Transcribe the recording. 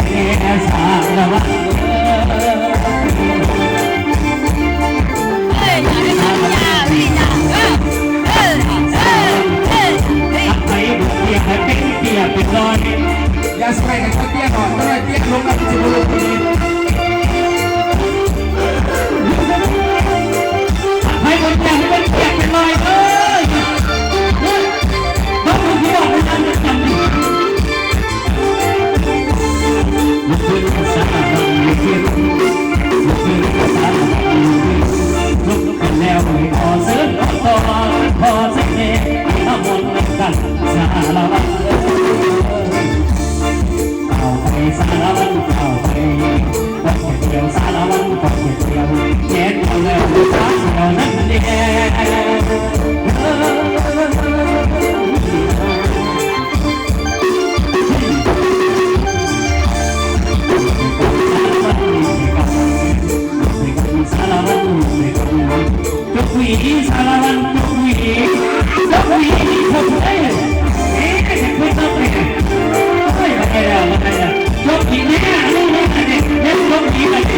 แค่สาระวันเป็นรอยอย่าสไปกันเตี้ยหน่อยก็เลยเตี้ยลงกับจิบุรุษคนนี้ให้คนแก่ให้คนเตี้ยเป็นรอยเลยต้องรู้ที่บอกให้ท่านจำลุกขึ้นสาบังลุกขึ้นสาบังลุกขึ้นแล้วไม่พอเสือพอเสน่ห์ทำมนต์กันสาระวันสารวันเข้าไปก็แค่เดียวสารวันก็แค่เดียวแค่เดียวแล้วสารเดียวนั้นเองสารวันทุกวีสารวันทุกวีทุกเอ้ยไม่ต้องไปไม่ได้แล้วยกอีกแน่ลูกนี่เด็กยกอีก